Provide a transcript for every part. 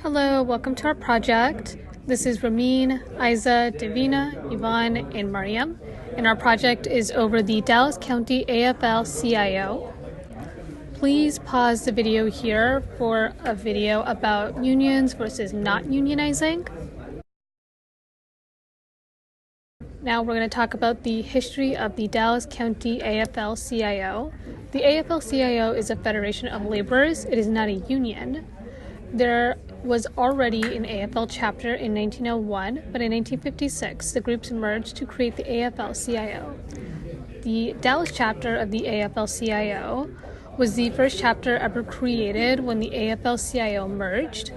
Hello, welcome to our project. This is RAMEEN, AIZA, DIVINA, YVONNE, and Maryam, and our project is over the Dallas County AFL-CIO. Please pause the video here for a video about unions versus not unionizing. Now we're going to talk about the history of the Dallas County AFL-CIO. The AFL-CIO is a federation of laborers. It is not a union. There was already an AFL chapter in 1901, but in 1956 the groups merged to create the AFL-CIO. The Dallas chapter of the AFL-CIO was the first chapter ever created when the AFL-CIO merged.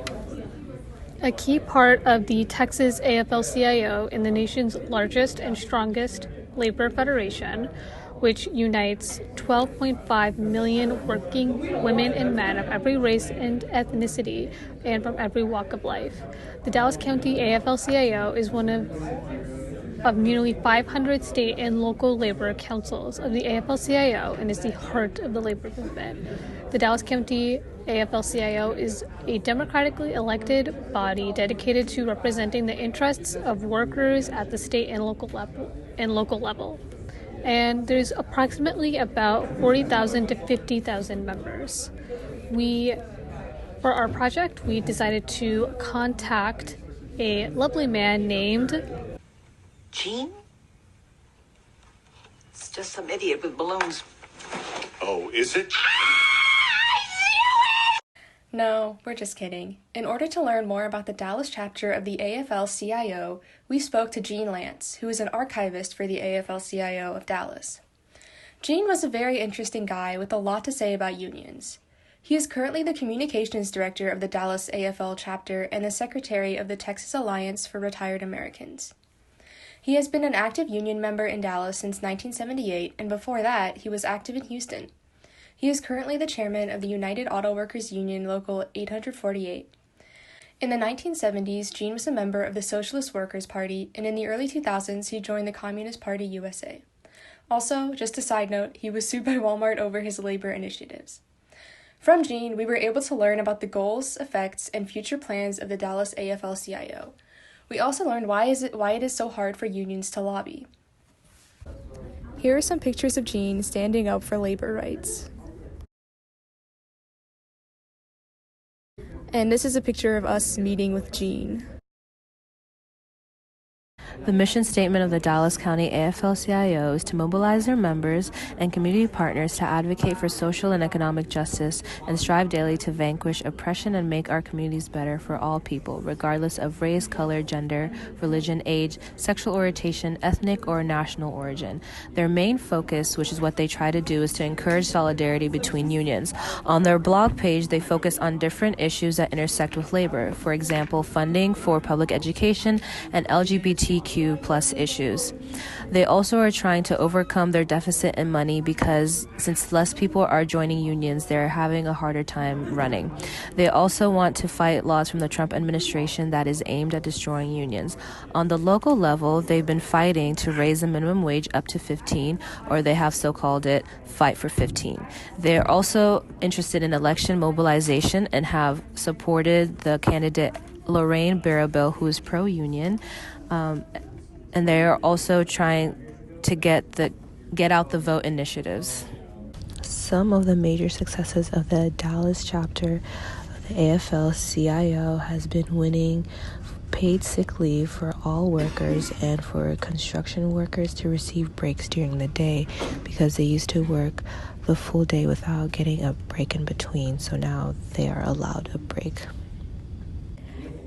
A key part of the Texas AFL-CIO in the nation's largest and strongest labor federation, which unites 12.5 million working women and men of every race and ethnicity and from every walk of life. The Dallas County AFL-CIO is one of nearly 500 state and local labor councils of the AFL-CIO and is the heart of the labor movement. The Dallas County AFL-CIO is a democratically elected body dedicated to representing the interests of workers at the state and local level. And there's approximately about 40,000 to 50,000 members. For our project, we decided to contact a lovely man named Gene? It's just some idiot with balloons. Oh, is it? No, we're just kidding. In order to learn more about the Dallas chapter of the AFL-CIO, we spoke to Gene Lance, who is an archivist for the AFL-CIO of Dallas. Gene was a very interesting guy with a lot to say about unions. He is currently the communications director of the Dallas AFL chapter and the secretary of the Texas Alliance for Retired Americans. He has been an active union member in Dallas since 1978, and before that, he was active in Houston. He is currently the chairman of the United Auto Workers Union Local 848. In the 1970s, Gene was a member of the Socialist Workers' Party, and in the early 2000s, he joined the Communist Party USA. Also, just a side note, he was sued by Walmart over his labor initiatives. From Gene, we were able to learn about the goals, effects, and future plans of the Dallas AFL-CIO. We also learned why it is so hard for unions to lobby. Here are some pictures of Gene standing up for labor rights. And this is a picture of us meeting with Gene. The mission statement of the Dallas County AFL-CIO is to mobilize their members and community partners to advocate for social and economic justice and strive daily to vanquish oppression and make our communities better for all people, regardless of race, color, gender, religion, age, sexual orientation, ethnic, or national origin. Their main focus, which is what they try to do, is to encourage solidarity between unions. On their blog page, they focus on different issues that intersect with labor, for example, funding for public education and LGBTQ plus issues. They also are trying to overcome their deficit in money because since less people are joining unions, they're having a harder time running. They also want to fight laws from the Trump administration that is aimed at destroying unions. On the local level, they've been fighting to raise the minimum wage up to 15, or they have so-called it Fight for 15. They're also interested in election mobilization and have supported the candidate Lorraine Barabel, who is pro-union. And they are also trying to get out the vote initiatives. Some of the major successes of the Dallas chapter of the AFL-CIO has been winning paid sick leave for all workers and for construction workers to receive breaks during the day because they used to work the full day without getting a break in between, so now they are allowed a break.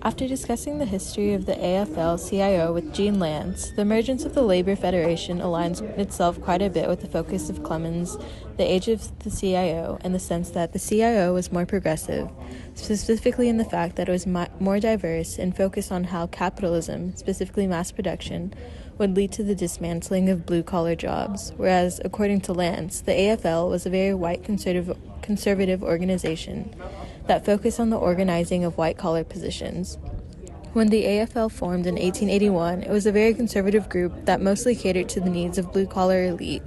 After discussing the history of the AFL-CIO with Gene Lance, the emergence of the Labor Federation aligns itself quite a bit with the focus of Clemens, the age of the CIO, in the sense that the CIO was more progressive, specifically in the fact that it was more diverse and focused on how capitalism, specifically mass production, would lead to the dismantling of blue-collar jobs, whereas, according to Lance, the AFL was a very white conservative organization that focused on the organizing of white-collar positions. When the AFL formed in 1881, it was a very conservative group that mostly catered to the needs of blue-collar elite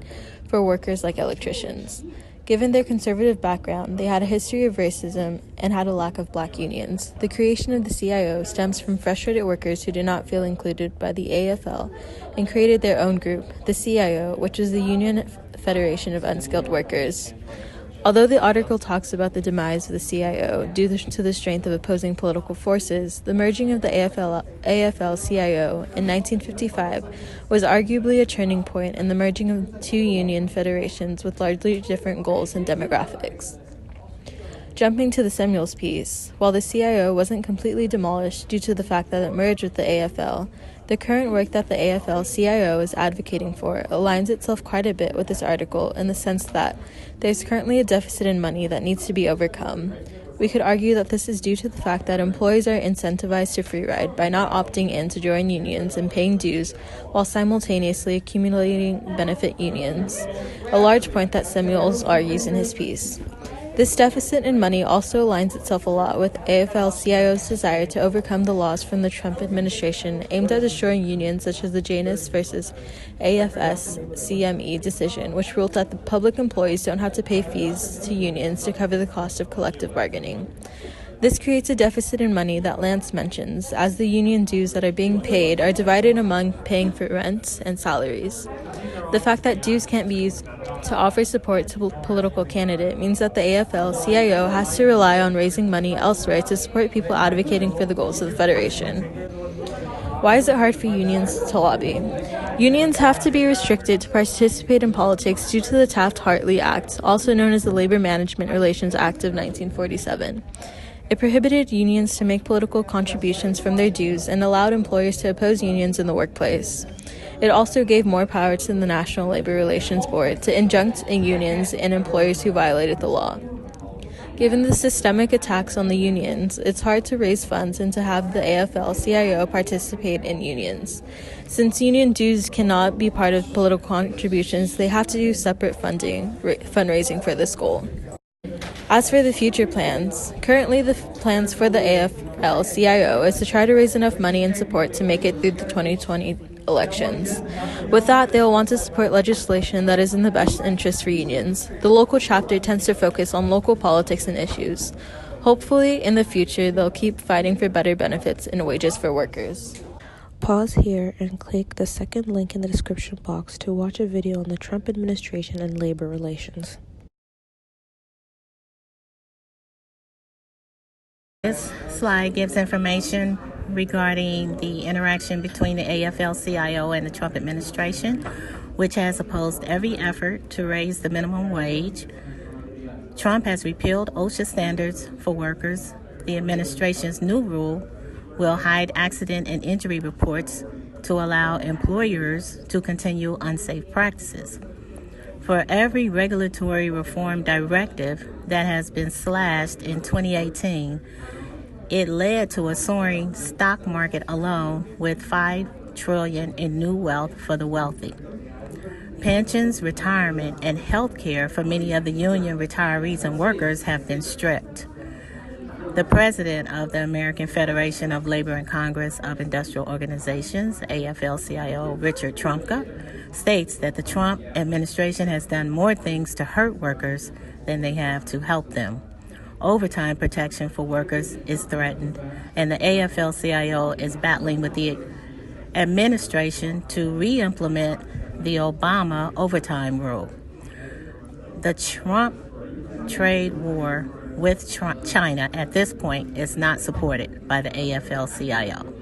for workers like electricians. Given their conservative background, they had a history of racism and had a lack of black unions. The creation of the CIO stems from frustrated workers who did not feel included by the AFL and created their own group, the CIO, which is the Union Federation of Unskilled Workers. Although the article talks about the demise of the CIO due to the strength of opposing political forces, the merging of the AFL-CIO in 1955 was arguably a turning point in the merging of two union federations with largely different goals and demographics. Jumping to the Samuels piece, while the CIO wasn't completely demolished due to the fact that it merged with the AFL, the current work that the AFL-CIO is advocating for aligns itself quite a bit with this article in the sense that there's currently a deficit in money that needs to be overcome. We could argue that this is due to the fact that employees are incentivized to free ride by not opting in to join unions and paying dues while simultaneously accumulating benefit unions, a large point that Samuels argues in his piece. This deficit in money also aligns itself a lot with AFL-CIO's desire to overcome the laws from the Trump administration aimed at destroying unions such as the Janus versus AFS-CME decision, which ruled that the public employees don't have to pay fees to unions to cover the cost of collective bargaining. This creates a deficit in money that Lance mentions, as the union dues that are being paid are divided among paying for rent and salaries. The fact that dues can't be used to offer support to a political candidate means that the AFL-CIO has to rely on raising money elsewhere to support people advocating for the goals of the Federation. Why is it hard for unions to lobby? Unions have to be restricted to participate in politics due to the Taft-Hartley Act, also known as the Labor Management Relations Act of 1947. It prohibited unions to make political contributions from their dues and allowed employers to oppose unions in the workplace. It also gave more power to the National Labor Relations Board to injunct unions and employers who violated the law. Given the systemic attacks on the unions, it's hard to raise funds and to have the AFL-CIO participate in unions. Since union dues cannot be part of political contributions, they have to do separate fundraising for this goal. As for the future plans, currently the plans for the AFL-CIO is to try to raise enough money and support to make it through the 2020 elections. With that, they will want to support legislation that is in the best interest for unions. The local chapter tends to focus on local politics and issues. Hopefully, in the future, they'll keep fighting for better benefits and wages for workers. Pause here and click the second link in the description box to watch a video on the Trump administration and labor relations. This slide gives information regarding the interaction between the AFL-CIO and the Trump administration, which has opposed every effort to raise the minimum wage. Trump has repealed OSHA standards for workers. The administration's new rule will hide accident and injury reports to allow employers to continue unsafe practices. For every regulatory reform directive that has been slashed in 2018, it led to a soaring stock market alone with $5 trillion in new wealth for the wealthy. Pensions, retirement, and health care for many of the union retirees and workers have been stripped. The president of the American Federation of Labor and Congress of Industrial Organizations, AFL-CIO, Richard Trumka, states that the Trump administration has done more things to hurt workers than they have to help them. Overtime protection for workers is threatened, and the AFL-CIO is battling with the administration to re-implement the Obama overtime rule. The Trump trade war with China at this point is not supported by the AFL-CIO.